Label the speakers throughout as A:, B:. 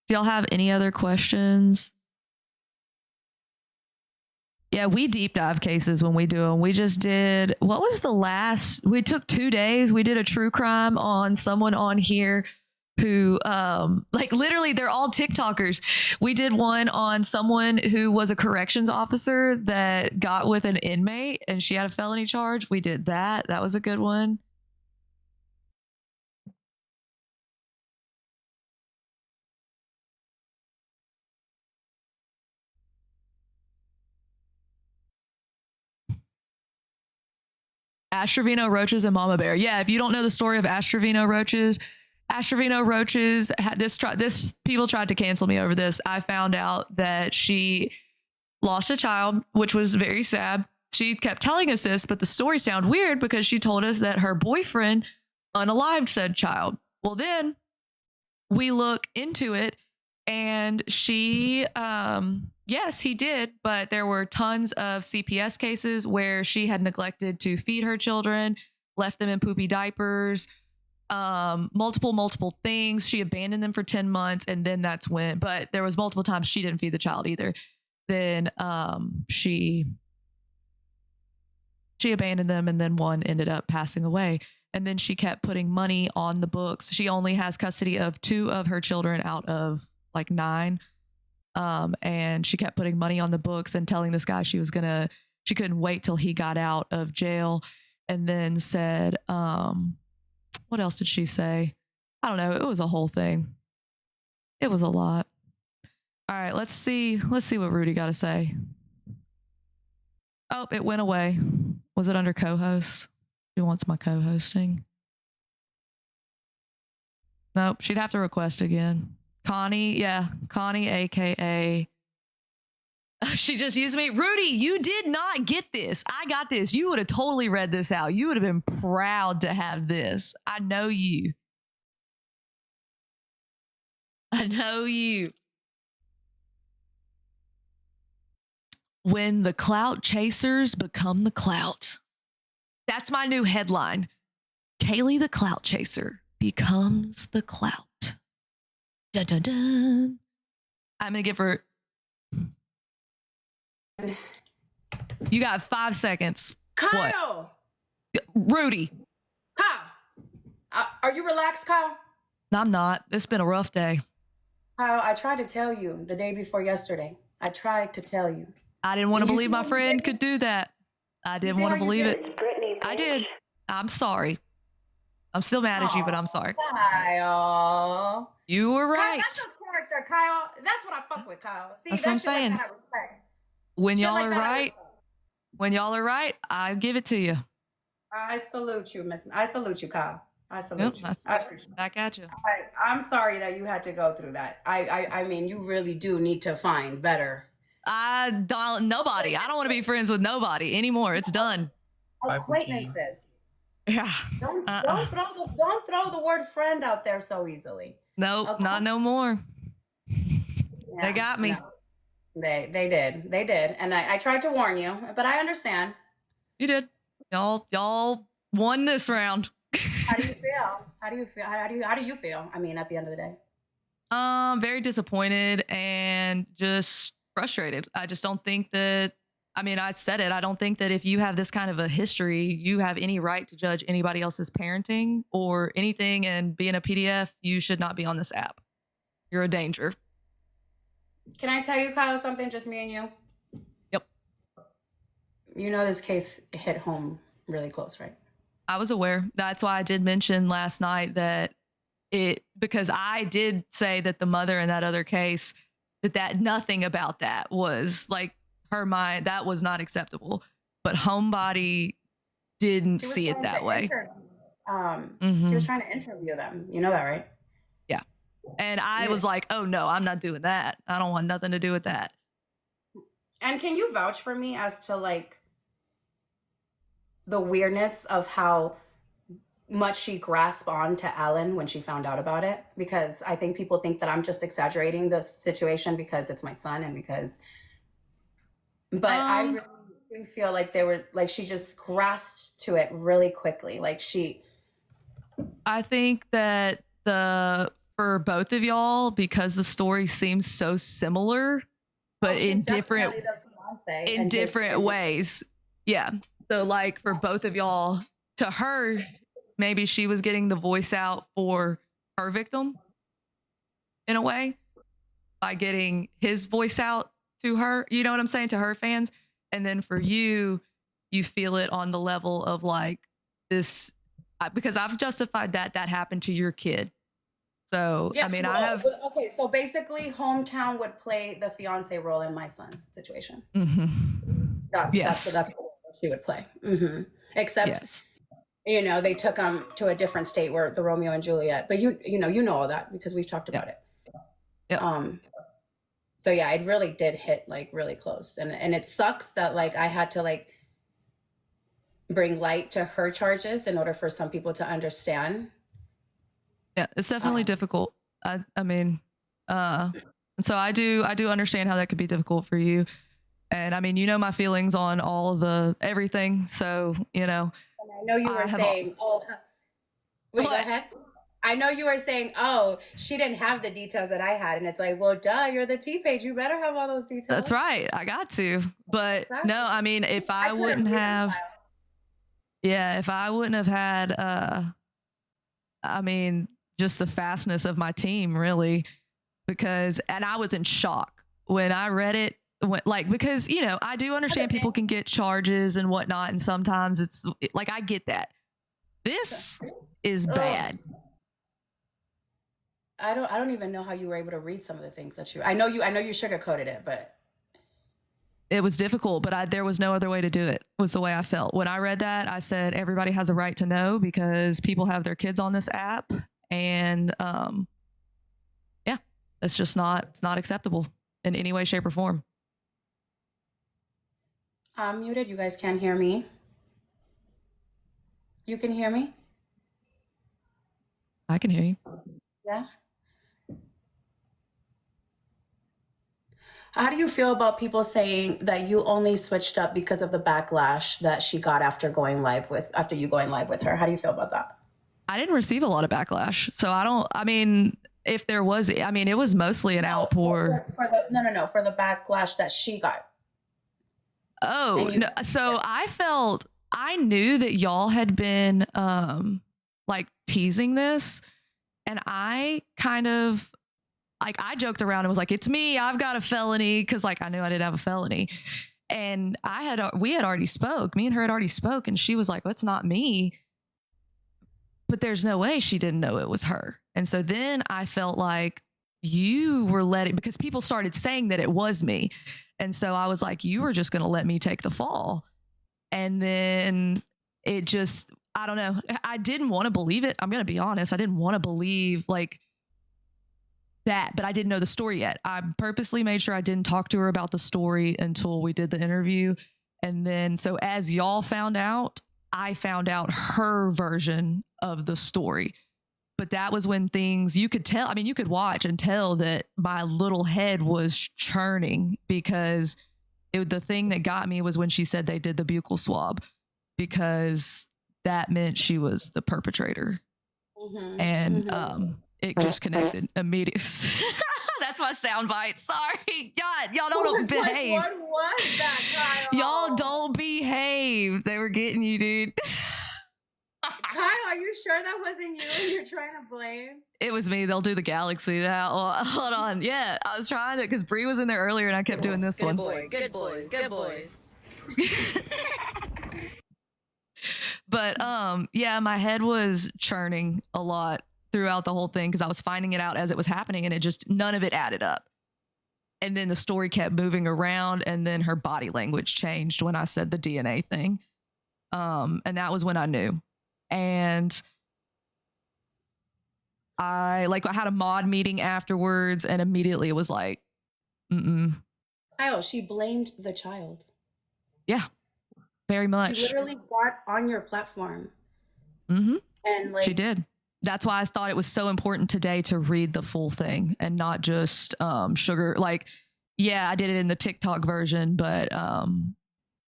A: If y'all have any other questions, yeah, we deep dive cases when we do them. We just did, what was the last? We took 2 days. We did a true crime on someone on here who, like literally, they're all TikTokers. We did one on someone who was a corrections officer that got with an inmate and she had a felony charge. We did that. That was a good one. Astrovino roaches and mama bear. Yeah, if you don't know the story of Astrovino roaches had this people tried to cancel me over this. I found out that she lost a child, which was very sad. She kept telling us this, but the story sounded weird because she told us that her boyfriend unalived said child. Well, then we look into it and she, yes, he did, but there were tons of CPS cases where she had neglected to feed her children, left them in poopy diapers, multiple things. She abandoned them for 10 months and then that's when, but there was multiple times she didn't feed the child either. Then she abandoned them and then one ended up passing away. And then she kept putting money on the books. She only has custody of 2 of her children out of like 9. And she kept putting money on the books and telling this guy she couldn't wait till he got out of jail. And then said, what else did she say? I don't know. It was a whole thing. It was a lot. All right, let's see what Rudy got to say. Oh, it went away. Was it under co-host? Who wants my co-hosting? Nope, she'd have to request again. Connie, aka. She just used me. Rudy, you did not get this. I got this. You would have totally read this out. You would have been proud to have this. I know you. When the clout chasers become the clout. That's my new headline. Kayl1e the clout chaser becomes the clout. Dun, dun, dun. I'm going to give her... You got 5 seconds.
B: Kyle!
A: What? Rudy.
B: Kyle! Are you relaxed, Kyle?
A: I'm not. It's been a rough day.
B: Kyle, I tried to tell you the day before yesterday. I tried to tell you.
A: I didn't want to believe my friend could do that. I didn't want to believe it.
C: Brittany,
A: I did. I'm sorry. I'm still mad at you, but I'm sorry.
B: Kyle.
A: You were right.
B: Kyle, that's just character, Kyle. That's what I fuck with, Kyle. See,
A: that's what I'm saying.
B: Like that I respect.
A: When y'all
B: like
A: are right, I give it to you.
B: I salute you, Miss. I salute you, Kyle. I salute you. I appreciate
A: back at you.
B: I'm sorry that you had to go through that. I mean, you really do need to find better.
A: Nobody. I don't want to be friends with nobody anymore. It's done.
B: Acquaintances.
A: Yeah.
B: Don't throw the word friend out there so easily.
A: Nope, okay. Not no more. Yeah, they got me.
B: No. They did. And I tried to warn you, but I understand.
A: You did. Y'all won this round.
B: How do you feel? How do you feel? I mean, at the end of the day.
A: Very disappointed and just frustrated. I just don't think that, I mean, I said it. I don't think that if you have this kind of a history, you have any right to judge anybody else's parenting or anything. And being a PDF, you should not be on this app. You're a danger.
B: Can I tell you, Kyle, something? Just me and you?
A: Yep.
B: You know this case hit home really close, right?
A: I was aware. That's why I did mention last night that because I did say that the mother in that other case, that nothing about that was like her mind, that was not acceptable. But homebody didn't see it that way.
B: She was trying to interview them. You know that, right?
A: Yeah. And I was like, oh no, I'm not doing that. I don't want nothing to do with that.
B: And can you vouch for me as to like the weirdness of how much she grasped on to Ellen when she found out about it? Because I think people think that I'm just exaggerating the situation because it's my son and because, but I really do feel like there was like, she just grasped to it really quickly. Like I
A: think that the for both of y'all, because the story seems so similar, but in different ways. Yeah. So like for both of y'all, to her, maybe she was getting the voice out for her victim in a way by getting his voice out to her. You know what I'm saying? To her fans. And then for you, you feel it on the level of like this, because I've justified that happened to your kid. So,
B: yeah,
A: I mean,
B: so,
A: I have.
B: Okay, so basically, hometown would play the fiance role in my son's situation.
A: Yes.
B: That's what she would play. Except,
A: yes.
B: You know, they took him to a different state where the Romeo and Juliet. But you know all that because we've talked about it.
A: Yeah.
B: So yeah, it really did hit like really close, and it sucks that like I had to like bring light to her charges in order for some people to understand.
A: Yeah, it's definitely difficult. I mean, so I do understand how that could be difficult for you. And I mean, you know my feelings on all of the everything. So, you know.
B: And I know you were saying, wait, go ahead. I know you were saying, oh, she didn't have the details that I had. And it's like, well, duh, you're the T-Page. You better have all those details.
A: That's right. I got to. But exactly. No, I mean, if I wouldn't have, if I wouldn't have had, I mean, just the fastness of my team, really, because, and I was in shock when I read it. Because, you know, I do understand people can get charges and whatnot. And sometimes it's like, I get that. This is bad.
B: I don't even know how you were able to read some of the things that I know you sugarcoated it, but
A: it was difficult, but there was no other way to do it, was the way I felt. When I read that, I said, everybody has a right to know because people have their kids on this app. And it's just it's not acceptable in any way, shape, or form.
B: I'm muted. You guys can't hear me. You can hear me?
A: I can hear you.
B: Yeah. How do you feel about people saying that you only switched up because of the backlash that she got after you going live with her? How do you feel about that?
A: I didn't receive a lot of backlash. So if there was, it was mostly an outpour.
B: For the backlash that she got.
A: Oh, no. So I knew that y'all had been like teasing this, and I kind of I joked around and was like, it's me, I've got a felony, because like I knew I didn't have a felony. And we had already spoke, me and her had already spoke, and she was like, well, it's not me. But there's no way she didn't know it was her. And so then I felt like you were because people started saying that it was me. And so I was like, you were just going to let me take the fall. And then it just, I don't know. I didn't want to believe it. I'm going to be honest. I didn't want to believe like that, but I didn't know the story yet. I purposely made sure I didn't talk to her about the story until we did the interview. And then, so as y'all found out, I found out her version of the story. But that was when you could tell, you could watch and tell that my little head was churning, because the thing that got me was when she said they did the buccal swab, because that meant she was the perpetrator. And it just connected immediately. That's my soundbite. Sorry. God, y'all don't behave.
B: What was that, Kyle?
A: Y'all don't behave. They were getting you, dude.
B: Kyle, are you sure that wasn't you and you're trying to blame?
A: It was me. They'll do the galaxy now. Well, hold on. Yeah, I was trying to, because Bree was in there earlier and I kept doing this one.
B: Good boys.
A: But yeah, my head was churning a lot throughout the whole thing, because I was finding it out as it was happening, and none of it added up. And then the story kept moving around, and then her body language changed when I said the DNA thing. And that was when I knew. And I had a mod meeting afterwards, and immediately it was like,
B: Kyle, she blamed the child.
A: Yeah, very much.
B: She literally got on your platform.
A: And
B: she
A: did. That's why I thought it was so important today to read the full thing and not just sugar. Yeah, I did it in the TikTok version, but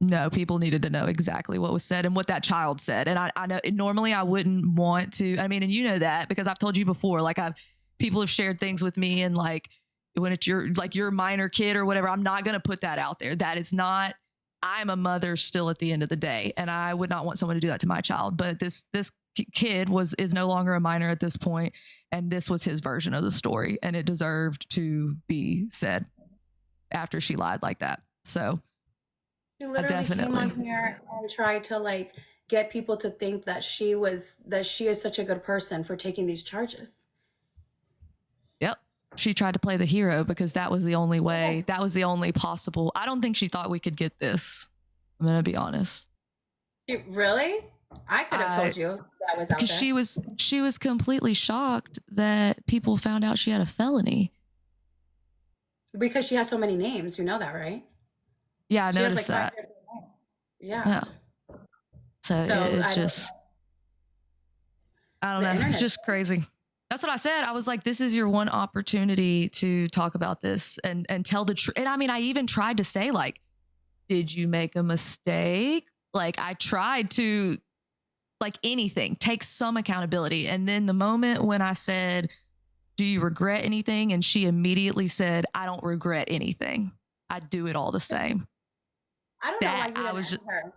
A: no, people needed to know exactly what was said and what that child said. And I know normally I wouldn't want to, and you know that because I've told you before, I've people have shared things with me, and like when it's your minor kid or whatever, I'm not going to put that out there. That is not, I'm a mother still at the end of the day, and I would not want someone to do that to my child. But this kid is no longer a minor at this point, and this was his version of the story, and it deserved to be said after she lied like that. So
B: She literally came on here and tried to like get people to think that she is such a good person for taking these charges.
A: Yep. She tried to play the hero because that was the only way. Yes. That was the only possible. I don't think she thought we could get this. I'm going to be honest.
B: Really? I could have told you that was out there.
A: Because she was completely shocked that people found out she had a felony.
B: Because she has so many names. You know that, right?
A: Yeah, I noticed that.
B: Yeah.
A: So it just, I don't know. It's just crazy. That's what I said. I was like, this is your one opportunity to talk about this and tell the truth. And I mean, I even tried to say like, did you make a mistake? Like I tried to, like anything, take some accountability. And then the moment when I said, do you regret anything? And she immediately said, I don't regret anything. I do it all the same.
B: I don't know why you didn't end her.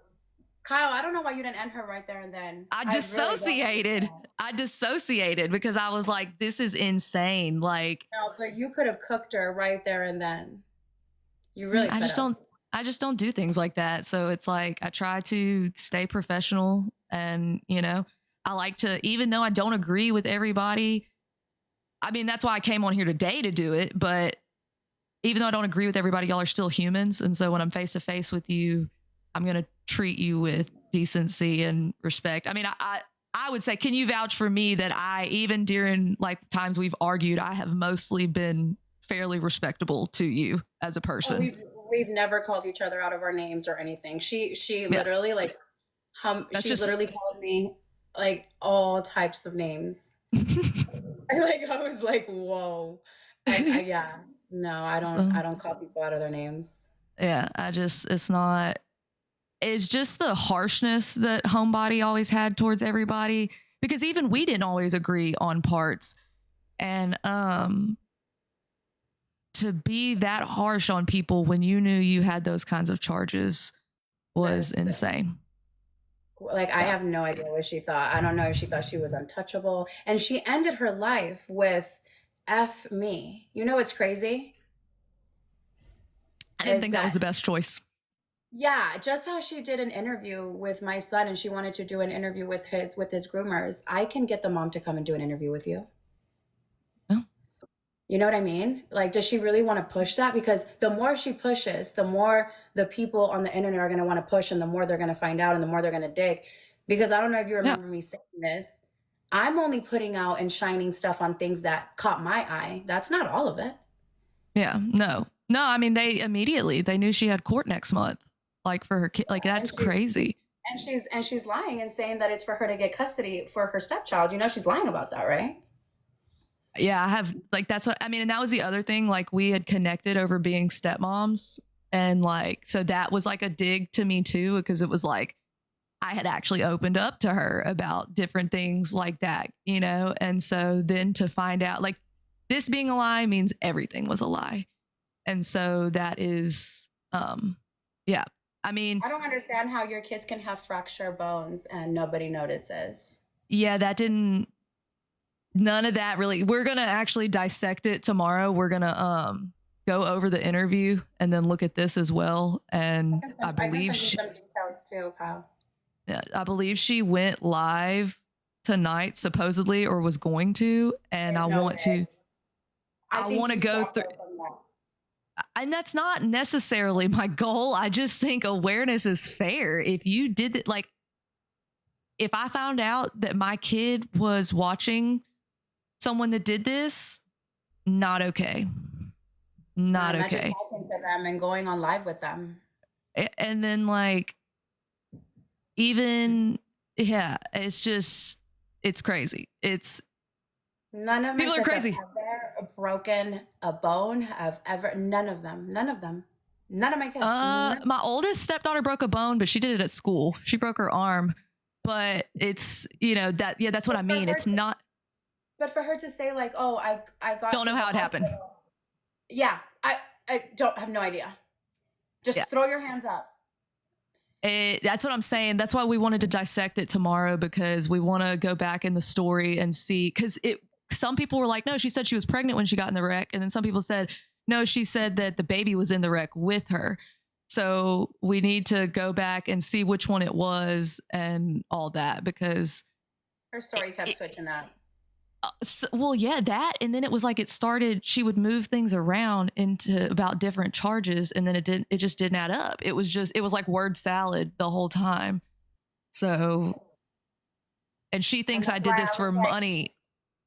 B: Kyle, I don't know why you didn't end her right there and then.
A: I dissociated. I dissociated because I was like, this is insane. Like,
B: no, but you could have cooked her right there and then. You really could have.
A: I just don't do things like that. So it's like, I try to stay professional and, you know, I like to, even though I don't agree with everybody, I mean, that's why I came on here today to do it. But even though I don't agree with everybody, y'all are still humans. And so when I'm face to face with you, I'm going to treat you with decency and respect. I mean, I would say, can you vouch for me that I, even during like times we've argued, I have mostly been fairly respectable to you as a person?
B: We've never called each other out of our names or anything. She literally like, literally called me like all types of names. I was like, whoa. Yeah, no, I don't call people out of their names.
A: Yeah, it's just the harshness that homebody always had towards everybody, because even we didn't always agree on parts. And to be that harsh on people when you knew you had those kinds of charges was insane.
B: Like, I have no idea what she thought. I don't know if she thought she was untouchable. And she ended her life with F me. You know what's crazy?
A: I didn't think that was the best choice.
B: Yeah, just how she did an interview with my son and she wanted to do an interview with his groomers. I can get the mom to come and do an interview with you.
A: Oh.
B: You know what I mean? Like, does she really want to push that? Because the more she pushes, the more the people on the internet are going to want to push, and the more they're going to find out and the more they're going to dig. Because I don't know if you remember me saying this. I'm only putting out and shining stuff on things that caught my eye. That's not all of it.
A: Yeah, no. I mean, they knew she had court next month. Like for her kid, like that's crazy.
B: And she's lying and saying that it's for her to get custody for her stepchild. You know, she's lying about that, right?
A: Yeah, I have, like, that's what I mean. And that was the other thing. Like, we had connected over being stepmoms, and like, so that was like a dig to me too, because it was like I had actually opened up to her about different things like that, you know. And so then to find out like this being a lie means everything was a lie, and so that is, yeah. I mean,
B: I don't understand how your kids can have fractured bones and nobody notices.
A: Yeah, none of that really. We're going to actually dissect it tomorrow. We're going to go over the interview and then look at this as well. And I believe
B: some details too, Kyle.
A: Yeah, I believe she went live tonight, supposedly, or was going to. And I want to go through. And that's not necessarily my goal. I just think awareness is fair. If you did it, like, if I found out that my kid was watching someone that did this, not okay. Not okay.
B: Talking to them and going on live with them.
A: And then like, even, yeah, it's crazy.
B: None of my
A: people are crazy.
B: Have ever broken a bone. None of them. None of my kids.
A: My oldest stepdaughter broke a bone, but she did it at school. She broke her arm. But it's, you know, that's what I mean. It's not.
B: but for her to say like, oh, I got
A: Don't
B: to
A: know
B: the
A: how it happened.
B: hospital. Yeah, I don't have no idea. Just
A: Yeah.
B: throw your hands up.
A: That's what I'm saying. That's why we wanted to dissect it tomorrow, because we want to go back in the story and see, because some people were like, no, she said she was pregnant when she got in the wreck. And then some people said, no, she said that the baby was in the wreck with her. So we need to go back and see which one it was and all that, because
B: her story kept switching up.
A: well, yeah, that. And then it was like it started, she would move things around into about different charges. And then it just didn't add up. It was like word salad the whole time. So, and she thinks I did this for money.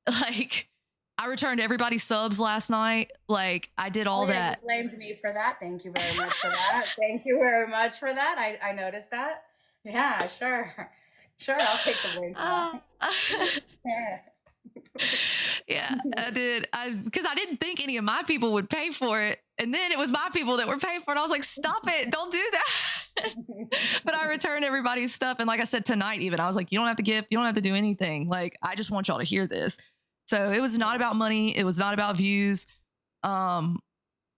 A: Like, I returned everybody's subs last night. Like, I did all that.
B: You blamed me for that. Thank you very much for that. Thank you very much for that. I noticed that. Yeah, sure. Sure, I'll take the blame for that. Yeah.
A: Yeah, I did. Because I didn't think any of my people would pay for it. And then it was my people that were paying for it. I was like, stop it. Don't do that. But I returned everybody's stuff. And like I said, tonight, even, I was like, you don't have to gift. You don't have to do anything. Like, I just want y'all to hear this. So it was not about money. It was not about views.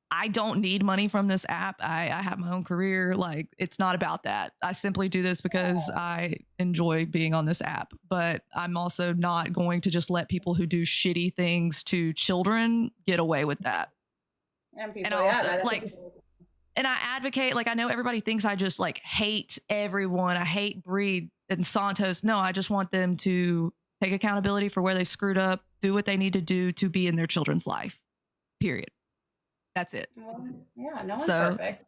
A: I don't need money from this app. I have my own career. Like, it's not about that. I simply do this because I enjoy being on this app, but I'm also not going to just let people who do shitty things to children get away with that.
B: And people,
A: and also, and I advocate, like, I know everybody thinks I just like hate everyone. I hate Breed and Santos. No, I just want them to take accountability for where they screwed up, do what they need to do to be in their children's life, period. That's it.
B: Well, yeah, no one's perfect.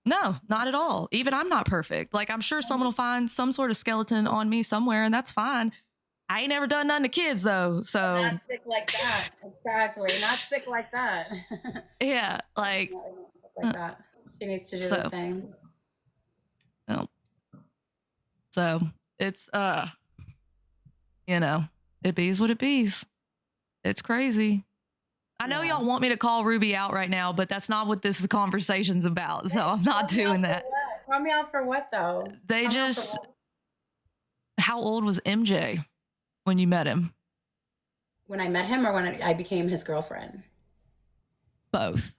A: No, not at all. Even I'm not perfect. Like, I'm sure someone will find some sort of skeleton on me somewhere, and that's fine. I ain't never done nothing to kids, though. So
B: not sick like that. Exactly. Not sick like that.
A: Yeah, like
B: that. She needs to do the same.
A: No. So it's you know, it bees what it bees. It's crazy. I know y'all want me to call Ruby out right now, but that's not what this conversation's about. So I'm not doing that.
B: Call me out for what, though?
A: They how old was MJ when you met him?
B: When I met him, or when I became his girlfriend?
A: Both.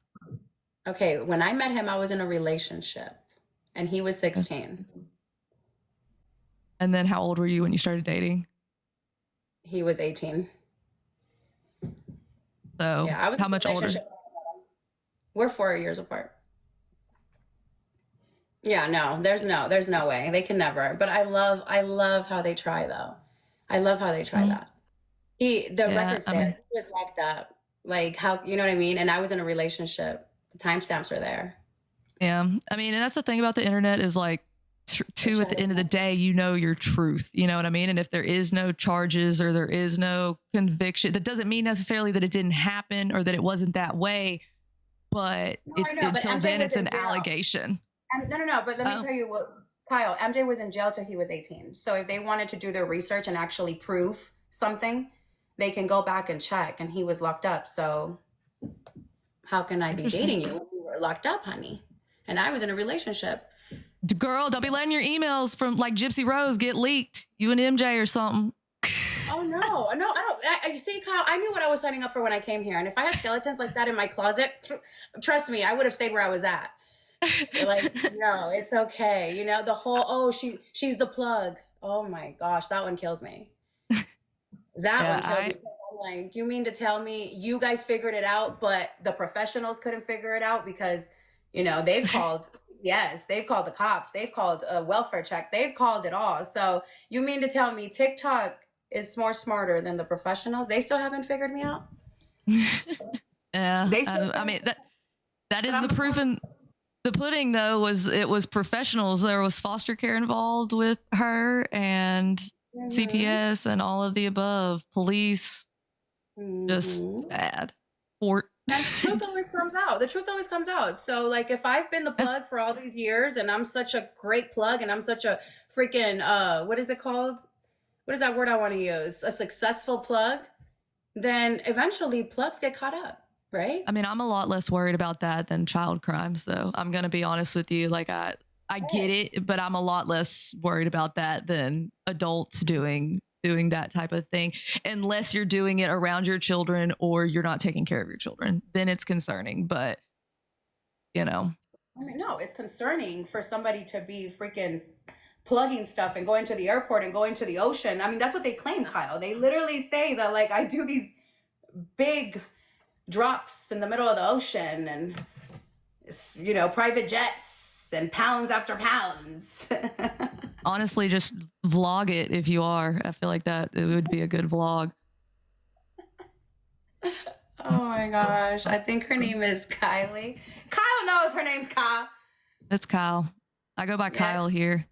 B: Okay, when I met him, I was in a relationship, and he was 16.
A: And then how old were you when you started dating?
B: He was 18.
A: So
B: yeah, I was
A: how much older?
B: We're 4 years apart. Yeah, no, there's no way. They can never. But I love how they try, though. I love how they try that. The record's there. He was locked up. Like, how, you know what I mean? And I was in a relationship. The timestamps are there.
A: Yeah. I mean, and that's the thing about the internet is like, at the end of the day, you know your truth. You know what I mean? And if there is no charges or there is no conviction, that doesn't mean necessarily that it didn't happen or that it wasn't that way. But until then, it's an allegation.
B: No. But let me tell you what, Kyle, MJ was in jail till he was 18. So if they wanted to do their research and actually prove something, they can go back and check. And he was locked up. So how can I be dating you when you were locked up, honey? And I was in a relationship.
A: Girl, don't be letting your emails from like Gypsy Rose get leaked. You and MJ or something.
B: Oh, no, I don't. You see, Kyle, I knew what I was signing up for when I came here. And if I had skeletons like that in my closet, trust me, I would have stayed where I was at. Like, no, it's okay. You know, the whole, she's the plug. Oh my gosh, that one kills me. That one kills me. I'm like, you mean to tell me you guys figured it out, but the professionals couldn't figure it out because, you know, they've called... Yes, they've called the cops. They've called a welfare check. They've called it all. So you mean to tell me TikTok is more smarter than the professionals? They still haven't figured me out?
A: Yeah. I mean, that is the proof in the pudding, though, it was professionals. There was foster care involved with her and CPS and all of the above. Police. Just bad.
B: And the truth always comes out. The truth always comes out. So, like, if I've been the plug for all these years and I'm such a great plug and I'm such a freaking, what is it called? What is that word I want to use? A successful plug, then eventually plugs get caught up, right?
A: I mean, I'm a lot less worried about that than child crimes, though. I'm going to be honest with you. Like, I get it, but I'm a lot less worried about that than adults doing doing that type of thing unless you're doing it around your children or you're not taking care of your children. Then it's concerning. But, you know.
B: I mean, no, it's concerning for somebody to be freaking plugging stuff and going to the airport and going to the ocean. I mean, that's what they claim, Kyle. They literally say that, like, I do these big drops in the middle of the ocean and, you know, private jets and pounds after pounds.
A: Honestly, just vlog it if you are. I feel like that it would be a good vlog.
B: Oh my gosh. I think her name is Kayl1e. Kyle knows her name's Kyle.
A: It's Kyle. I go by Kyle here.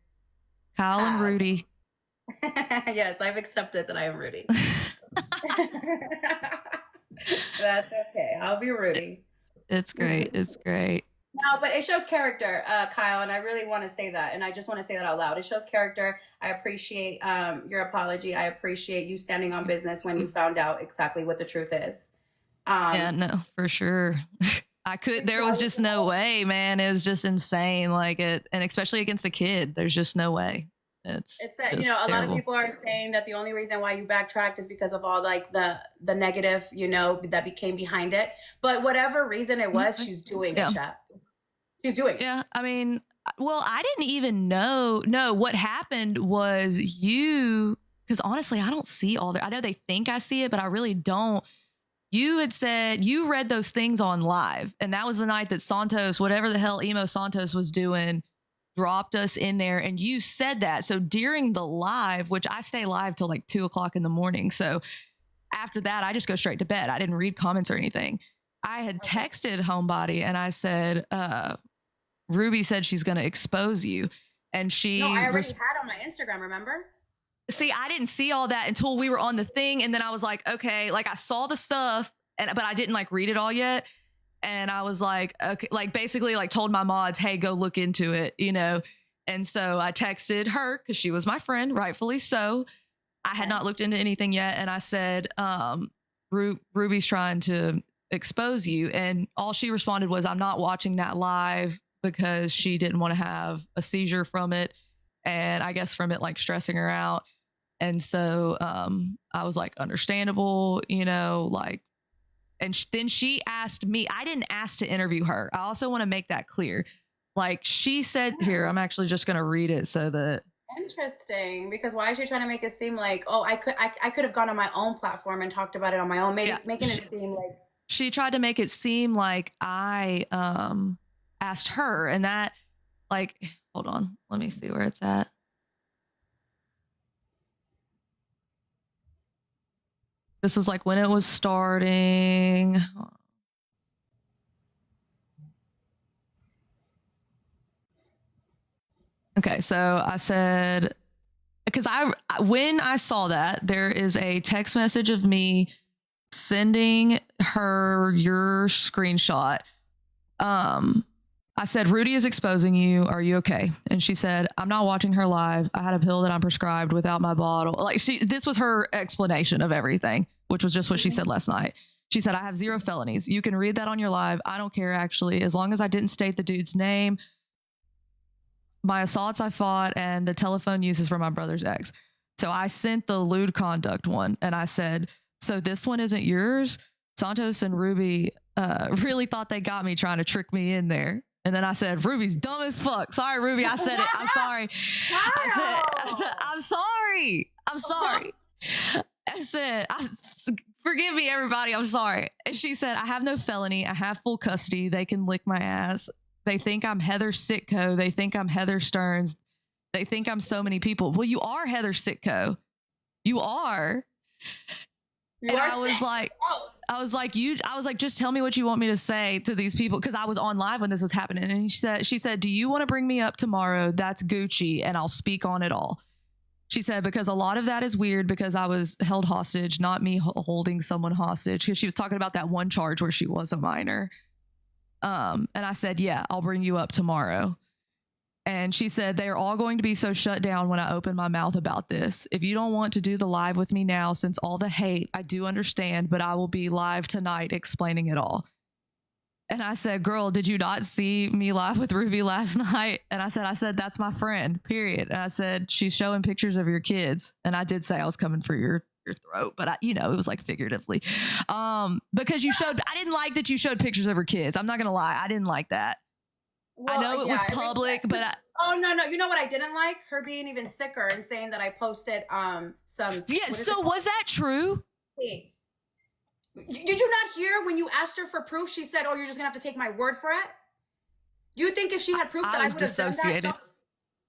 A: Kyle and Rudy.
B: Yes, I've accepted that I am Rudy. That's okay. I'll be Rudy.
A: It's great. It's great.
B: No, but it shows character, Kyle, and I really want to say that, and I just want to say that out loud. It shows character. I appreciate your apology. I appreciate you standing on business when you found out exactly what the truth is.
A: Yeah, no, for sure. There was just no way, man. It was just insane. Like it, and especially against a kid, there's just no way. It's
B: that, you know, a lot of people are saying that the only reason why you backtracked is because of all like the negative, you know, that became behind it. But whatever reason it was, she's doing it, chat. She's doing it.
A: Yeah, I mean, well, I didn't even know. No, what happened was because honestly, I don't see all that. I know they think I see it, but I really don't. You had said you read those things on live, and that was the night that Santos, whatever the hell Emo Santos was doing, dropped us in there, and you said that. So during the live, which I stay live till like 2:00 in the morning. So after that, I just go straight to bed. I didn't read comments or anything. I had texted Homebody and I said, Ruby said she's going to expose you. And she...
B: No, I already had on my Instagram, remember?
A: See, I didn't see all that until we were on the thing. And then I was like, okay, like I saw the stuff, but I didn't like read it all yet. And I was like, okay, like basically like told my mods, hey, go look into it, you know? And so I texted her because she was my friend, rightfully so. I had not looked into anything yet. And I said, Ruby's trying to expose you. And all she responded was, I'm not watching that live because she didn't want to have a seizure from it. And I guess from it like stressing her out. And so I was like, understandable, you know, like, and then she asked me, I didn't ask to interview her. I also want to make that clear. Like she said here, I'm actually just going to read it so that.
B: Interesting, because why is she trying to make it seem like, oh, I could have gone on my own platform and talked about it on my own, making it seem like.
A: She tried to make it seem like I asked her, and that like, hold on, let me see where it's at. This was like when it was starting. Okay, so I said, because when I saw that, there is a text message of me sending her your screenshot. I said, Rudy is exposing you. Are you okay? And she said, I'm not watching her live. I had a pill that I'm prescribed without my bottle. Like this was her explanation of everything, which was just what she said last night. She said, I have 0 felonies. You can read that on your live. I don't care, actually, as long as I didn't state the dude's name. My assaults I fought and the telephone uses for my brother's ex. So I sent the lewd conduct one and I said, so this one isn't yours? Santos and Ruby really thought they got me trying to trick me in there. And then I said, Ruby's dumb as fuck. Sorry, Ruby. I said it. I'm sorry. I said, I'm sorry. I'm sorry. I said, forgive me, everybody. I'm sorry. And she said, I have no felony. I have full custody. They can lick my ass. They think I'm Heather Sitko. They think I'm Heather Stearns. They think I'm so many people. Well, you are Heather Sitko. You are. And I was like, just tell me what you want me to say to these people. Cause I was on live when this was happening. And she said, do you want to bring me up tomorrow? That's Gucci. And I'll speak on it all. She said, because a lot of that is weird because I was held hostage, not me holding someone hostage. Cause she was talking about that one charge where she was a minor. And I said, yeah, I'll bring you up tomorrow. And she said, they're all going to be so shut down when I open my mouth about this. If you don't want to do the live with me now, since all the hate, I do understand, but I will be live tonight explaining it all. And I said, girl, did you not see me live with Ruby last night? And I said, that's my friend, period. And I said, she's showing pictures of your kids. And I did say I was coming for your throat, but it was like figuratively. Because I didn't like that you showed pictures of her kids. I'm not going to lie. I didn't like that. Well, I know it was public, but
B: oh no. You know what I didn't like? Her being even sicker and saying that I posted some.
A: Yeah. So was that true?
B: Hey. Did you not hear when you asked her for proof? She said, "Oh, you're just gonna have to take my word for it." You think if she had proof that I was dissociated?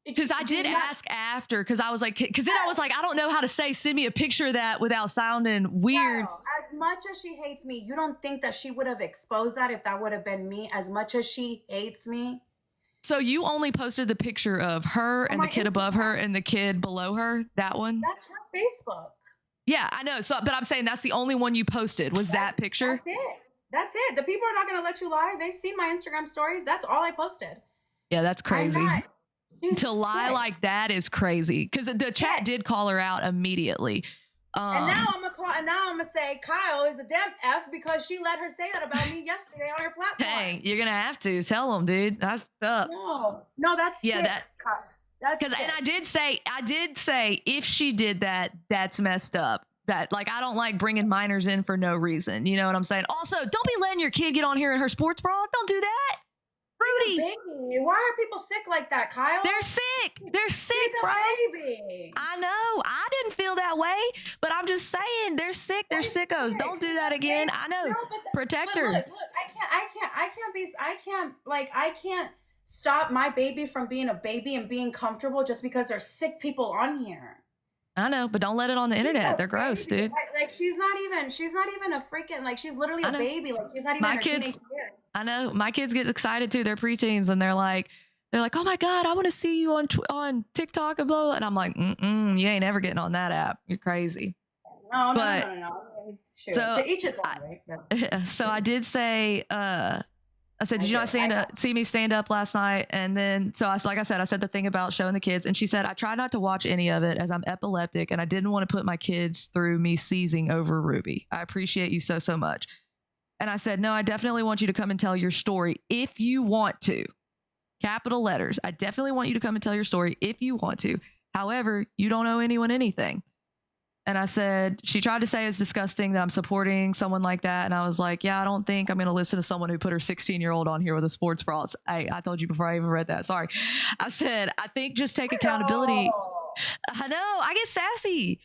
A: Because I did ask after, because I was like, I don't know how to say, send me a picture of that without sounding weird.
B: Wow. As much as she hates me, you don't think that she would have exposed that if that would have been me? As much as she hates me.
A: So you only posted the picture of her and the kid above her and the kid below her, that one?
B: That's her Facebook.
A: Yeah, I know. So, but I'm saying that's the only one you posted was that picture.
B: That's it. The people are not going to let you lie. They've seen my Instagram stories. That's all I posted.
A: Yeah, that's crazy. To lie like that is crazy. Because the chat did call her out immediately.
B: And now I'm gonna say Kyle is a damn F because she let her say that about me yesterday on her platform.
A: Hey, you're gonna have to tell them, dude. That's up.
B: No, that's sick. That's
A: because, and I did say if she did that, that's messed up. That, like, I don't like bringing minors in for no reason. You know what I'm saying? Also, don't be letting your kid get on here in her sports bra. Don't do that. Rudy.
B: Baby. Why are people sick like that, Kyle?
A: They're sick. They're sick, bro.
B: Baby.
A: I know. I didn't feel that way, but I'm just saying they're sick. They're sickos. Sick. Don't do that again. I know. No, protect her.
B: Look, I can't stop my baby from being a baby and being comfortable just because there's sick people on here.
A: I know, but don't let it on the internet. They're gross, dude.
B: Like she's not even a freaking, like, she's literally a baby. Like, she's not even
A: my kids. I know my kids get excited too. They're preteens and they're like, oh my God, I want to see you on TikTok and blah, blah. And I'm like, you ain't ever getting on that app. You're crazy.
B: No. Sure. So to each his own, right?
A: So I did say, I said, did you not see me stand up last night? And then, so like I said the thing about showing the kids. And she said, I try not to watch any of it as I'm epileptic and I didn't want to put my kids through me seizing over Ruby. I appreciate you so, so much. And I said, no, I definitely want you to come and tell your story if you want to. Capital letters. I definitely want you to come and tell your story if you want to. However, you don't owe anyone anything. And I said, she tried to say it's disgusting that I'm supporting someone like that. And I was like, yeah, I don't think I'm going to listen to someone who put her 16-year-old on here with a sports bra. I told you before I even read that. Sorry. I said, I think just take accountability. I know. I get sassy.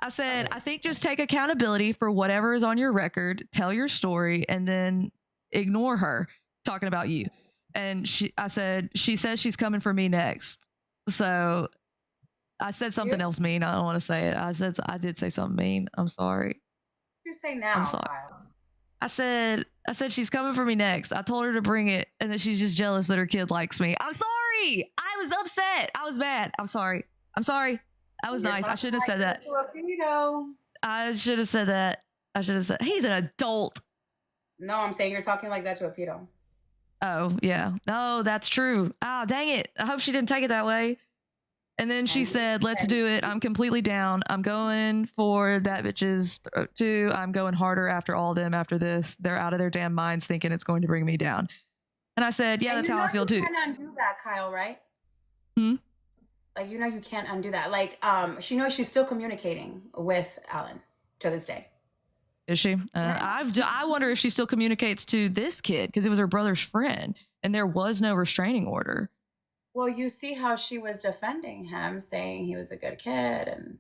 A: I said, I think just take accountability for whatever is on your record, tell your story, and then ignore her talking about you. And I said, she says she's coming for me next. So I said something else mean. I don't want to say it. I did say something mean. I'm sorry.
B: You say now.
A: I'm sorry. I said she's coming for me next. I told her to bring it, and then she's just jealous that her kid likes me. I'm sorry. I was upset. I was mad. I'm sorry. I was nice. I shouldn't have said that. I should have said that. I should have said he's an adult.
B: No, I'm saying you're talking like that to a pedo.
A: Oh yeah. No, that's true. Ah, dang it. I hope she didn't take it that way. And then she said, let's do it. I'm completely down. I'm going for that bitch's too. I'm going harder after all of them after this. They're out of their damn minds thinking it's going to bring me down. And I said, yeah, that's how I feel too.
B: You can't undo that, Kyle, right? Like, you can't undo that. Like, she knows she's still communicating with Alan to this day.
A: Is she? I wonder if she still communicates to this kid because it was her brother's friend and there was no restraining order.
B: Well, you see how she was defending him, saying he was a good kid, and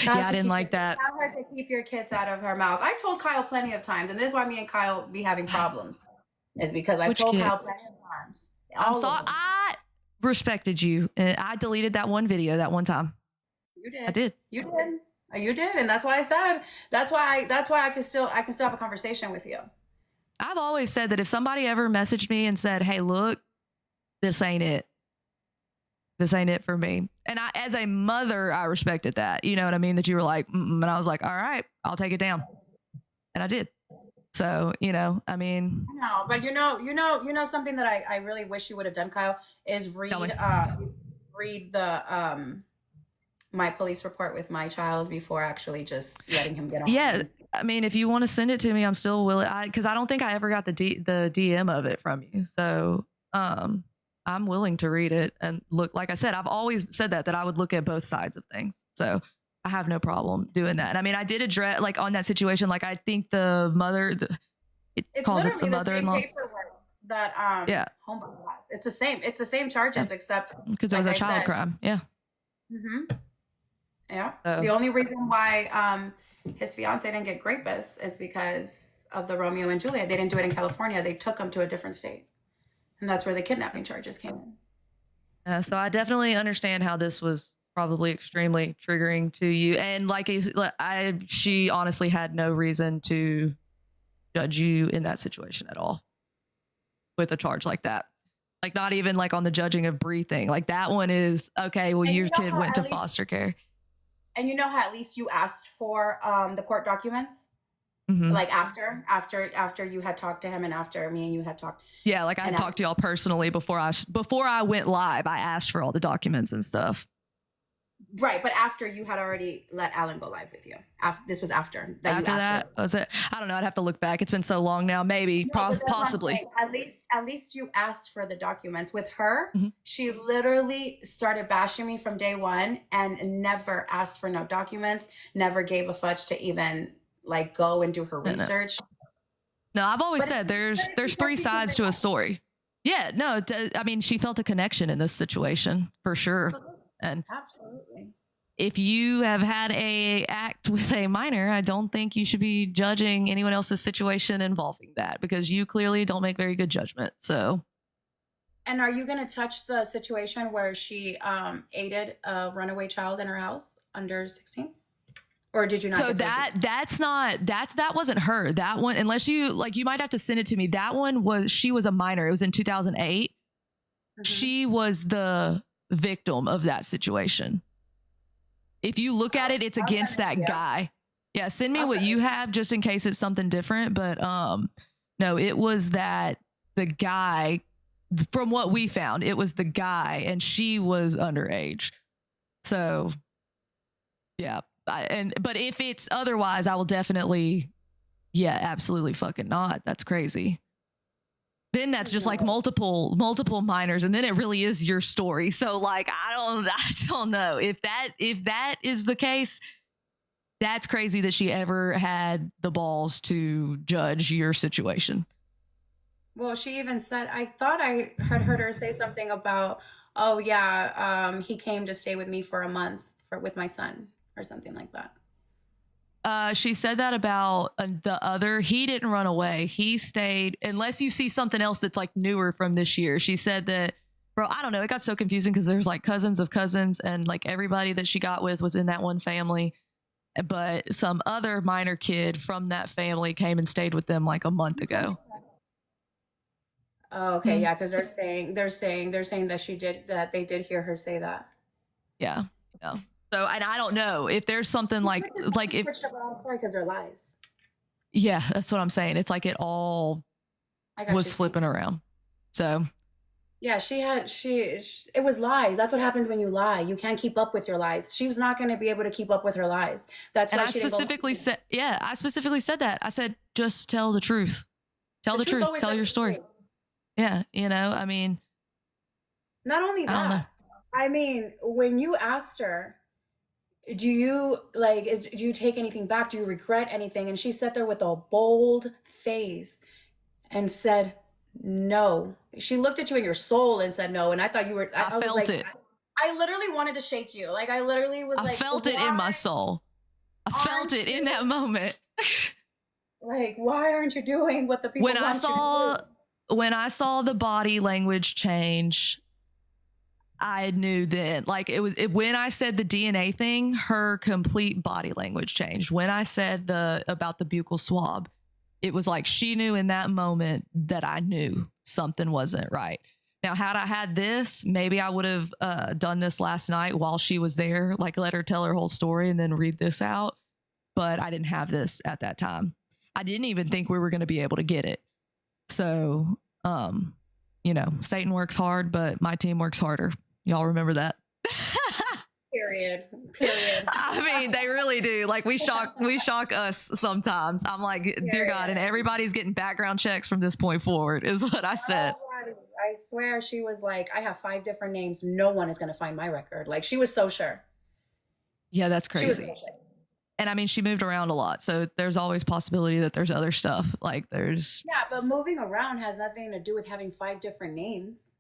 A: yeah, I didn't like that.
B: Tell her to keep your kids out of her mouth. I told Kyle plenty of times, and this is why me and Kyle be having problems, is because I told Kyle plenty of times.
A: I'm sorry. I respected you. I deleted that one video that one time.
B: You did.
A: I did.
B: You did, and that's why I said. That's why I can still have a conversation with you.
A: I've always said that if somebody ever messaged me and said, "Hey, look, this ain't it. This ain't it for me." And I, as a mother, I respected that. You know what I mean? That you were like, and I was like, all right, I'll take it down. And I did. So, I mean.
B: No, but you know something that I really wish you would have done, Kyle, is read the my police report with my child before actually just letting him get on.
A: Yeah. I mean, if you want to send it to me, I'm still willing. Because I don't think I ever got the DM of it from you. So I'm willing to read it and look. Like I said, I've always said that I would look at both sides of things. So I have no problem doing that. And I mean, I did address like on that situation. Like I think the mother, it
B: It's
A: calls it
B: literally
A: the mother-in-law.
B: same paperwork that
A: Yeah,
B: homebody has. It's the same. It's the same charges, except
A: because it was a child crime. Yeah.
B: Yeah.
A: So.
B: The only reason why his fiance didn't get rapist is because of the Romeo and Juliet. They didn't do it in California. They took him to a different state, and that's where the kidnapping charges came in.
A: So I definitely understand how this was probably extremely triggering to you, and like she honestly had no reason to judge you in that situation at all with a charge like that. Like not even like on the judging of Bree thing. Like that one is okay. Well, your kid went to foster care.
B: And you know how at least you asked for the court documents, like after you had talked to him and after me and you had talked.
A: Yeah, like I had talked to y'all personally before I went live. I asked for all the documents and stuff.
B: Right, but after you had already let Alan go live with you. This was after that.
A: After
B: you asked
A: that, was it? I don't know. I'd have to look back. It's been so long now. Maybe, possibly.
B: At least you asked for the documents. With her, she literally started bashing me from day one and never asked for no documents. Never gave a fudge to even like go and do her research.
A: No, I've always said there's three sides to a story. Yeah, no, I mean she felt a connection in this situation for sure. And
B: absolutely,
A: if you have had a act with a minor, I don't think you should be judging anyone else's situation involving that because you clearly don't make very good judgment. So,
B: and are you going to touch the situation where she aided a runaway child in her house under 16? Or did you not?
A: So that wasn't her. That one, unless you like, you might have to send it to me. That one she was a minor. It was in 2008. She was the victim of that situation. If you look at it, it's against that guy. Yeah, send me what you have just in case it's something different. But no, it was that the guy. From what we found, it was the guy, and she was underage. So, yeah. But if it's otherwise, I will definitely, absolutely fucking not. That's crazy. Then that's just like multiple minors, and then it really is your story. So like I don't know if that is the case. That's crazy that she ever had the balls to judge your situation.
B: Well, she even said, I thought I had heard her say something about, oh yeah, he came to stay with me for a month with my son or something like that.
A: She said that about the other. He didn't run away. He stayed, unless you see something else that's like newer from this year. She said that, bro, I don't know. It got so confusing because there's like cousins of cousins and like everybody that she got with was in that one family. But some other minor kid from that family came and stayed with them like a month ago.
B: Oh, okay. Yeah. Cause they're saying that they did hear her say that.
A: Yeah. Yeah. So, and I don't know if there's something like if
B: because they're lies.
A: Yeah, that's what I'm saying. It's like it all was flipping around. So
B: yeah, it was lies. That's what happens when you lie. You can't keep up with your lies. She was not going to be able to keep up with her lies. That's why I specifically said
A: that. I said, just tell the truth. Tell the truth. Tell your story. Yeah. I mean,
B: not only that, I mean, when you asked her, do you take anything back? Do you regret anything? And she sat there with a bold face and said, no. She looked at you in your soul and said no. And I thought you were, I felt like, it. I literally wanted to shake you. Like I literally was
A: I felt it in my soul. I felt it in that moment.
B: Like, why aren't you doing what the people want you to do?
A: When I saw the body language change, I knew then, like when I said the DNA thing, her complete body language changed. When I said about the buccal swab, it was like she knew in that moment that I knew something wasn't right. Now, had I had this, maybe I would have done this last night while she was there, like let her tell her whole story and then read this out. But I didn't have this at that time. I didn't even think we were going to be able to get it. So, Satan works hard, but my team works harder. Y'all remember that?
B: Period. Period.
A: I mean, they really do. Like we shock us sometimes. I'm like, dear God, and everybody's getting background checks from this point forward, is what I said.
B: I swear she was like, I have 5 different names. No one is going to find my record. Like she was so sure.
A: Yeah, that's
B: She was
A: crazy.
B: so sure.
A: And I mean, she moved around a lot. So there's always possibility that there's other stuff. Like there's.
B: Yeah, but moving around has nothing to do with having 5 different names.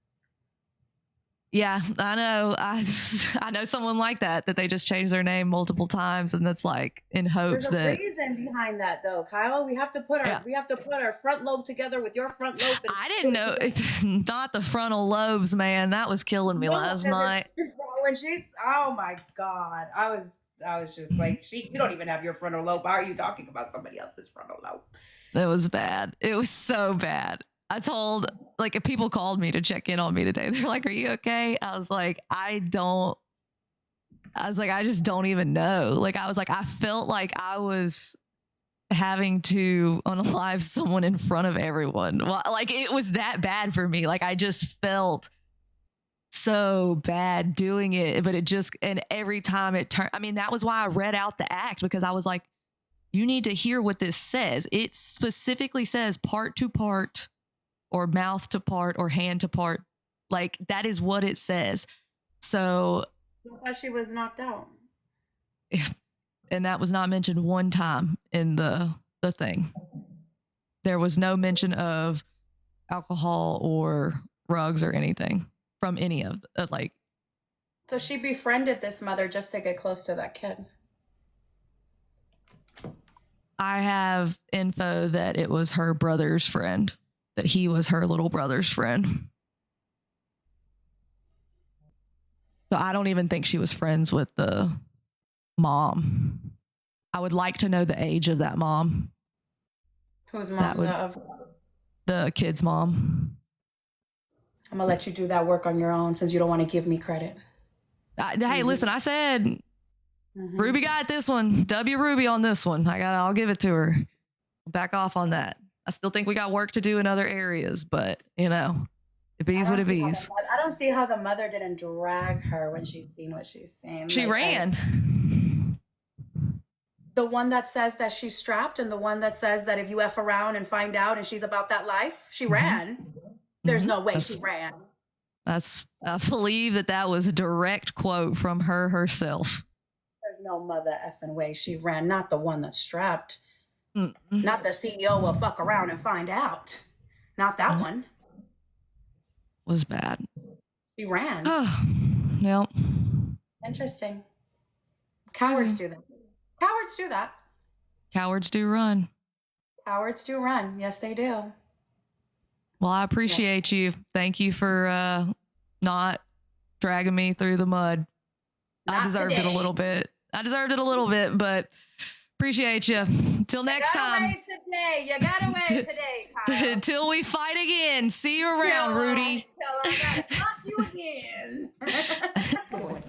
A: Yeah, I know. I know someone like that they just change their name multiple times, and that's like in hopes
B: There's a
A: that.
B: reason behind that, though, Kyle. We have to put our front lobe together with your front lobe.
A: I didn't know. Not the frontal lobes, man. That was killing me last night.
B: When she's, oh my God, I was just like, you don't even have your frontal lobe. Why are you talking about somebody else's frontal lobe?
A: It was bad. It was so bad. I told, like, if people called me to check in on me today, they're like, are you okay? I was like, I just don't even know. Like, I was like, I felt like I was having to unalive someone in front of everyone. Well, like, it was that bad for me. Like, I just felt so bad doing it, but it just, and every time it turned, I mean, that was why I read out the act, because I was like, you need to hear what this says. It specifically says part to part, or mouth to part, or hand to part. Like, that is what it says. So
B: I thought she was knocked out.
A: And that was not mentioned one time in the thing. There was no mention of alcohol or drugs or anything from any of like.
B: So she befriended this mother just to get close to that kid.
A: I have info that it was her brother's friend, that he was her little brother's friend. So I don't even think she was friends with the mom. I would like to know the age of that mom.
B: Whose mom?
A: The kid's mom.
B: I'm gonna let you do that work on your own since you don't want to give me credit.
A: Hey, listen, I said Ruby got this one. W Ruby on this one. I'll give it to her. Back off on that. I still think we got work to do in other areas, but you know, it bees what it bees.
B: I don't see how the mother didn't drag her when she's seen what she's seen.
A: She ran.
B: The one that says that she's strapped, and the one that says that if you F around and find out and she's about that life, she ran. There's no way she ran.
A: I believe that was a direct quote from her herself.
B: There's no mother effing way she ran. Not the one that's strapped. Not the CEO will fuck around and find out. Not that one.
A: Was bad.
B: She ran.
A: Yep.
B: Interesting. Cowards do that. Cowards do that.
A: Cowards do run.
B: Cowards do run. Yes, they do.
A: Well, I appreciate you. Thank you for not dragging me through the mud. I deserved it a little bit. But appreciate you. Till next time.
B: You got away today, Kyle.
A: Till we fight again. See you around, Rudy.
B: Till I gotta talk you again.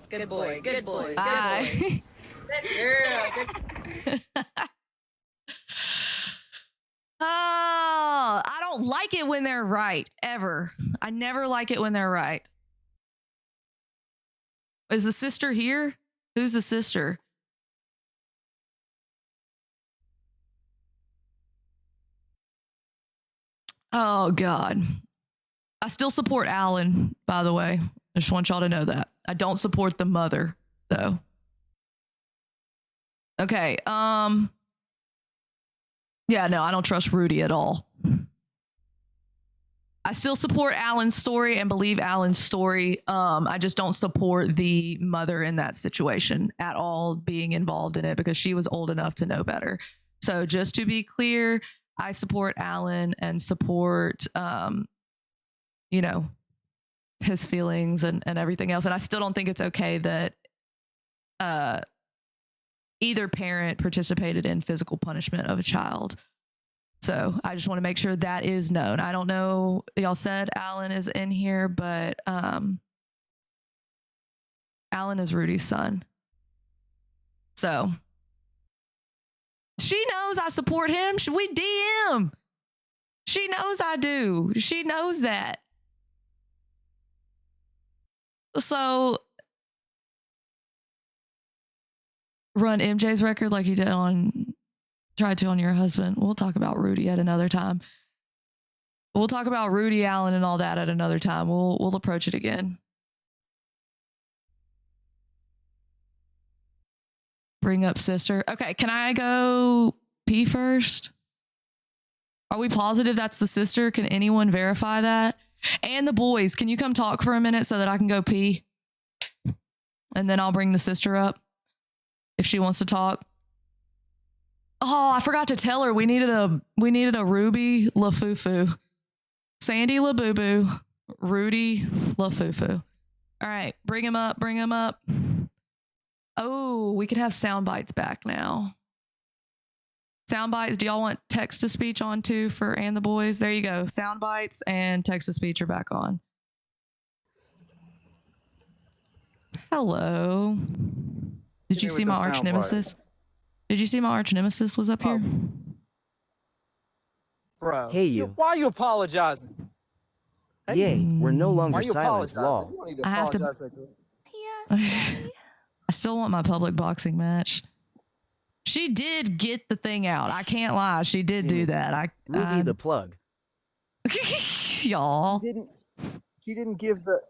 C: Good boy. Good boy.
A: Bye.
B: Good girl.
A: Oh, I don't like it when they're right, ever. I never like it when they're right. Is the sister here? Who's the sister? Oh, God. I still support Alan, by the way. I just want y'all to know that. I don't support the mother, though. Okay. Yeah, no, I don't trust Rudy at all. I still support Alan's story and believe Alan's story. I just don't support the mother in that situation at all being involved in it, because she was old enough to know better. So just to be clear, I support Alan and support, his feelings and everything else. And I still don't think it's okay that either parent participated in physical punishment of a child. So I just want to make sure that is known. I don't know, y'all said Alan is in here, but Alan is Rudy's son. So she knows I support him. We DM. She knows I do. She knows that. So run MJ's record like he did tried to on your husband. We'll talk about Rudy at another time. We'll talk about Rudy Allen and all that at another time. We'll approach it again. Bring up sister. Okay, can I go pee first? Are we positive that's the sister? Can anyone verify that? And the boys, can you come talk for a minute so that I can go pee? And then I'll bring the sister up if she wants to talk. Oh, I forgot to tell her we needed a Ruby LaFufu. Sandy LaBoo, Rudy LaFufu. All right, bring him up. Oh, we could have sound bites back now. Sound bites. Do y'all want text to speech on too for and the boys? There you go. Sound bites and text to speech are back on. Hello. Did you see my arch nemesis? Did you see my arch nemesis was up here?
D: Bro.
E: Hey, you.
D: Why are you apologizing?
E: Yay, we're no longer
D: Why are you
E: silent,
D: apologizing?
E: lol.
D: You don't need to
A: I have to-
D: apologize like that.
A: I still want my public boxing match. She did get the thing out. I can't lie. She did do that.
E: Ruby the plug.
A: Y'all.
D: She didn't give the.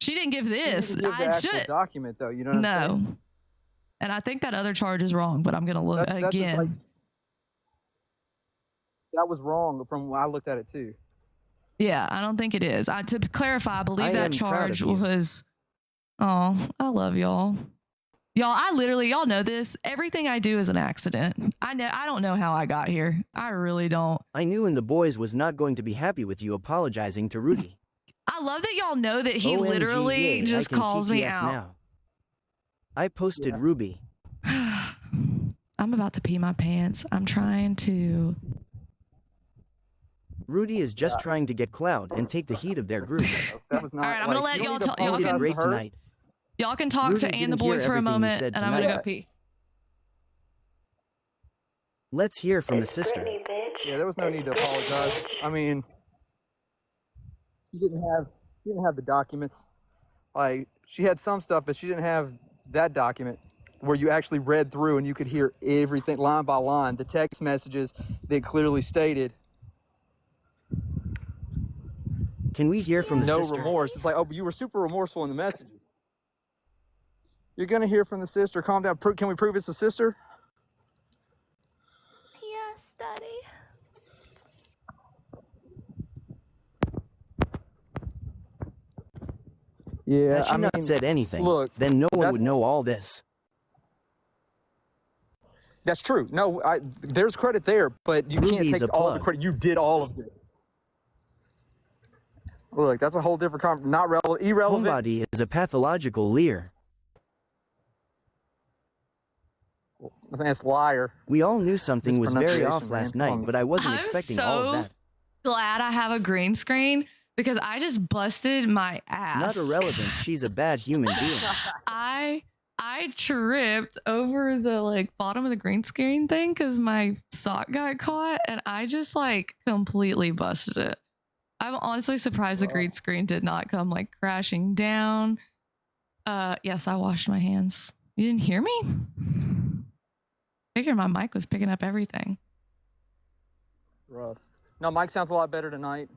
A: She didn't give this.
D: She didn't give the
A: I
D: actual
A: should.
D: document though. You know what I'm saying?
A: No. And I think that other charge is wrong, but I'm gonna look
D: That's just
A: again.
D: like, that was wrong from when I looked at it too.
A: Yeah, I don't think it is. To clarify, I believe
E: I
A: that
E: am proud
A: charge
E: of you.
A: was. Oh, I love y'all. Y'all know this. Everything I do is an accident. I don't know how I got here. I really don't.
E: I knew and the boys was not going to be happy with you apologizing to Rudy.
A: I love that y'all know that he
E: OMG,
A: literally
E: yay,
A: just
E: I can
A: calls me
E: TTS
A: out.
E: now. I posted Ruby.
A: I'm about to pee my pants. I'm trying to.
E: Rudy is just trying to get clout and take the heat of their group.
D: That was not.
A: All right, I'm gonna let
D: you don't
A: y'all
D: need to
A: talk- y'all
E: You did
A: can-
D: apologize to
E: great
D: her.
E: tonight.
A: Y'all can talk
E: Rudy
A: to and the
E: didn't hear
A: boys for a
E: everything you
A: moment,
E: said
A: and I'm gonna
E: tonight.
A: go pee.
E: Let's hear from the sister.
D: Yeah, there was no need to apologize. I mean, she didn't have the documents. Like, she had some stuff, but she didn't have that document where you actually read through and you could hear everything line by line, the text messages that clearly stated
E: Can we hear from the
D: no
E: sister?
D: remorse. It's like, oh, but you were super remorseful in the messages. You're gonna hear from the sister. Calm down. Can we prove it's the sister?
F: Yes, Daddy.
D: Yeah,
E: Had she not said anything,
D: look,
E: then no one
D: that's-
E: would know all this.
D: That's true. No, there's credit there, but you can't
E: Ruby's
D: take
E: a
D: all the
E: plug.
D: credit. You did all of it. Look, that's a whole different not relevant, irrelevant.
E: Homebody is a pathological liar.
D: I think that's liar.
E: We all knew something was very off
D: Mispronunciation,
E: last
D: man. Come
E: night,
D: on.
E: but I wasn't
A: I'm
E: expecting all of
A: so
E: that.
A: glad I have a green screen because I just busted my ass.
E: Not irrelevant, she's a bad human being.
A: I tripped over the bottom of the green screen thing because my sock got caught and I just completely busted it. I'm honestly surprised the green screen did not come crashing down. Yes, I washed my hands. You didn't hear me? Figured my mic was picking up everything.
D: Rough. No, Mike sounds a lot better tonight.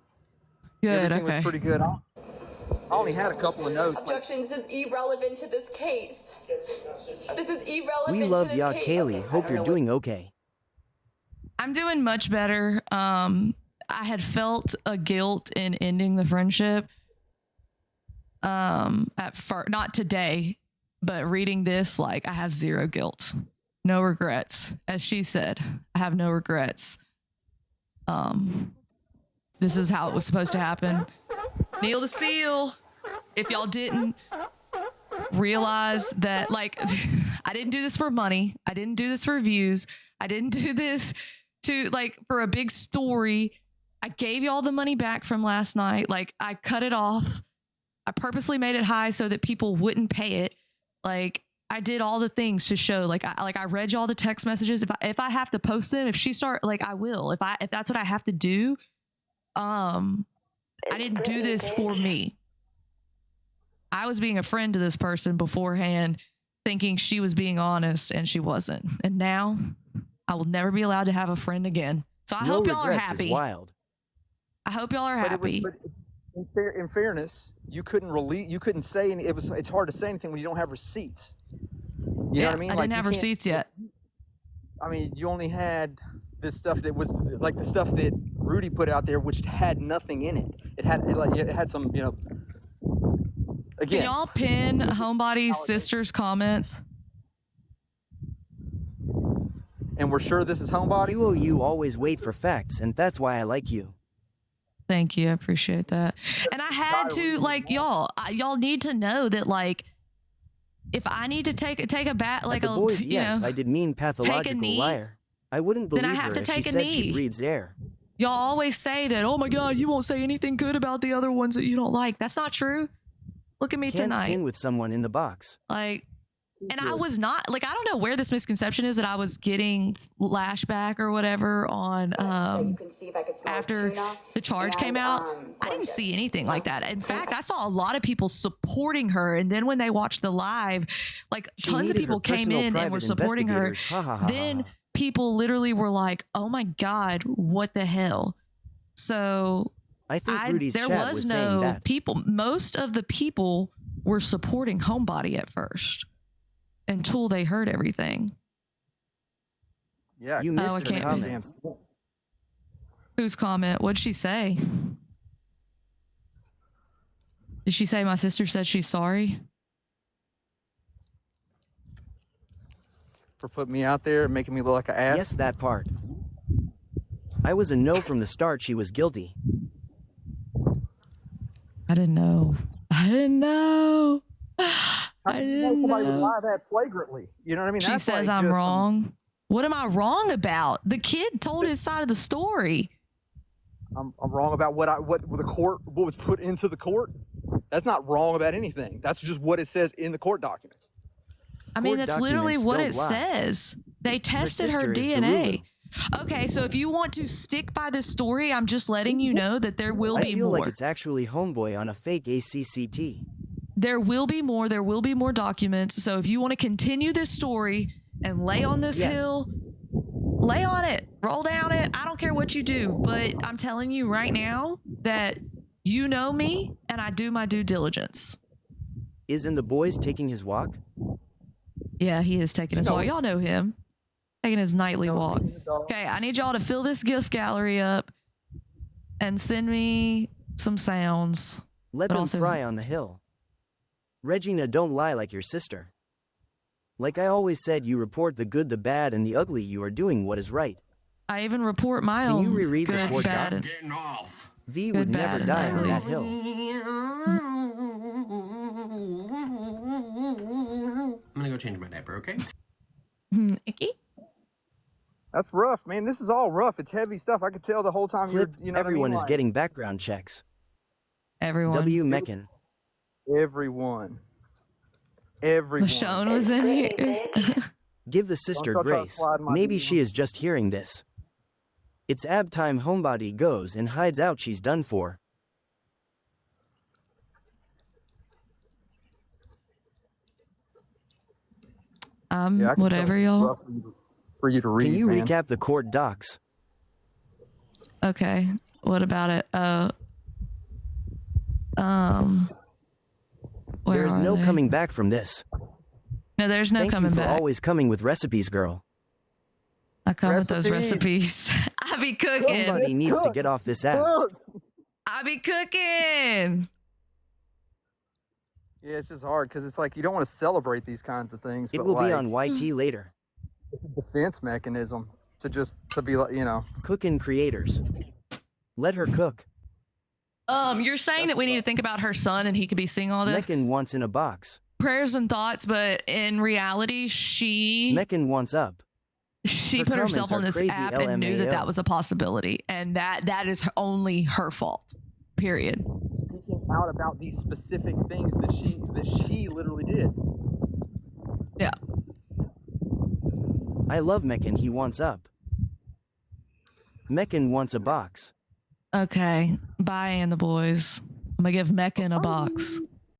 A: Good,
D: Everything
A: okay.
D: was pretty good. I only had a couple of notes.
G: Objection, this is irrelevant to this case. This is irrelevant
E: We
G: to
E: love
G: this
E: ya,
G: case.
E: Kaylee. Hope you're doing okay.
A: I'm doing much better. I had felt a guilt in ending the friendship. At first, not today, but reading this, I have zero guilt, no regrets. As she said, I have no regrets. This is how it was supposed to happen. Neil the Seal. If y'all didn't realize that, I didn't do this for money. I didn't do this for views. I didn't do this to for a big story. I gave y'all the money back from last night. I cut it off. I purposely made it high so that people wouldn't pay it. I did all the things to show. I read y'all the text messages. If I have to post them, if she start I will. If that's what I have to do. I didn't do this for me. I was being a friend to this person beforehand. thinking she was being honest and she wasn't. And now I will never be allowed to have a friend again. So I hope y'all are
E: regrets is
A: happy.
E: wild.
A: I hope y'all are happy.
D: But in fairness, you couldn't say any. It's hard to say anything when you don't have receipts. You know what I mean?
A: I didn't have receipts yet.
D: I mean, you only had this stuff that was like the stuff that Rudy put out there, which had nothing in it. It had some, you know. Again,
A: Can y'all pin Homebody's sister's comments?
D: and we're sure this is Homebody.
E: You always wait for facts, and that's why I like you.
A: Thank you. I appreciate that. And I had to, like, y'all need to know that, like, if I need to take a bat, like
E: At the boys, yes, I did mean pathological
A: knee,
E: liar. I wouldn't believe
A: then I have
E: her
A: to
E: if
A: take
E: she
A: a
E: said
A: knee.
E: she breathes air.
A: Y'all always say that, oh my God, you won't say anything good about the other ones that you don't like. That's not true. Look at me
E: Can't
A: tonight.
E: pin with someone in the box.
A: Like, and I was not, like, I don't know where this misconception is that I was getting lashback or whatever on after the charge came out. I didn't see anything like that. In fact, I saw a lot of people supporting her, and then when they watched the live, like,
E: She
A: tons of
E: needed
A: people
E: her
A: came
E: personal
A: in and were
E: private
A: supporting her.
E: investigators. Ha, ha, ha,
A: Then
E: ha.
A: people literally were like, oh my God, what the hell? So
E: I think Rudy's
A: there
E: chat
A: was
E: saying
A: no
E: that.
A: people. Most of the people were supporting Homebody at first until they heard everything.
D: Yeah,
E: You
A: Oh, I
E: missed her
A: can't-
E: comment.
A: Whose comment? What'd she say? Did she say my sister said she's sorry?
D: for putting me out there and making me look like an ass.
E: Yes, that part. I was a no from the start. She was guilty.
A: I didn't know. I didn't know.
D: How
A: I
D: do you
A: didn't
D: somebody would
A: know.
D: lie that flagrantly? You know what I mean?
A: She
D: That's
A: says
D: like
A: I'm
D: just-
A: wrong. What am I wrong about? The kid told his side of the story.
D: I'm wrong about what was put into the court. That's not wrong about anything. That's just what it says in the court documents.
A: I mean,
E: Court
A: that's literally
E: documents
A: what
E: don't
A: it
E: lie.
A: says. They tested her
E: sister is
A: DNA. Okay, so if you want to stick by this story, I'm just letting you know that there will
E: I
A: be
E: feel
A: more.
E: like it's actually Homeboy on a fake ACCT.
A: There will be more. There will be more documents. So if you want to continue this story and lay on this
E: Yeah.
A: hill, lay on it, roll down it. I don't care what you do, but I'm telling you right now that you know me and I do my due diligence.
E: Isn't the boys taking his walk?
A: Yeah, he is taking his
D: No.
A: walk. Y'all know him. Taking his nightly walk.
D: he's a dog.
A: Okay, I need y'all to fill this gift gallery up and send me some sounds.
E: Let
A: But
E: them
A: also-
E: fry on the hill. Regina, don't lie like your sister. Like I always said, you report the good, the bad, and the ugly. You are doing what is right.
A: I even report my
E: Can
A: own
E: you reread the
A: good,
E: court
A: bad,
E: doc?
A: and
F: Getting off.
E: V
A: Good,
E: would never
A: bad, and
E: die on
A: ugly.
E: that hill.
F: I'm gonna go change my diaper, okay?
A: icky.
D: That's rough, man. This is all rough. It's heavy stuff. I could tell the whole time
E: Flip,
D: you're, you know
E: everyone
D: what I mean?
E: is getting background checks.
A: Everyone.
E: W. Meccan.
D: Everyone. Everyone.
A: Michonne was in here.
E: Give the sister
D: Don't try to
E: grace.
D: slide my
E: Maybe
D: DM.
E: she is just hearing this. It's ab time. Homebody goes and hides out. She's done for.
D: Yeah, I can tell
A: Whatever,
D: it's
A: y'all.
D: rough for you to read.
E: Can you
D: man.
E: recap the court docs?
A: Okay. What about it? Where
E: There is
A: are
E: no
A: they?
E: coming back from this.
A: No, there's no
E: Thank
A: coming
E: you for
A: back.
E: always coming with recipes, girl.
A: I come with those
D: Recipes.
A: recipes. I be cooking.
E: Somebody needs to
D: cook.
E: get off this app.
D: Look.
A: I be cooking.
D: Yeah, it's just hard because it's like you don't want to celebrate these kinds of things.
E: It
D: but
E: will
D: like,
E: be on YT later.
D: It's a defense mechanism to be like, you know.
E: Cookin' creators. Let her cook.
A: You're saying that we need to think about her son and he could be seeing all this
E: Meccan wants in a box.
A: prayers and thoughts, but in reality, she
E: Meccan wants up.
A: she
E: her
A: put herself
E: comments
A: on
E: are
A: this
E: crazy,
A: app and knew that
E: LMAO.
A: that was a possibility, and that is only her fault. Period.
D: Speaking out about these specific things that she literally did.
A: Yeah.
E: I love Meccan. He wants up. Meccan wants a box.
A: Okay. Bye, and the boys. I'm gonna give Meccan a box.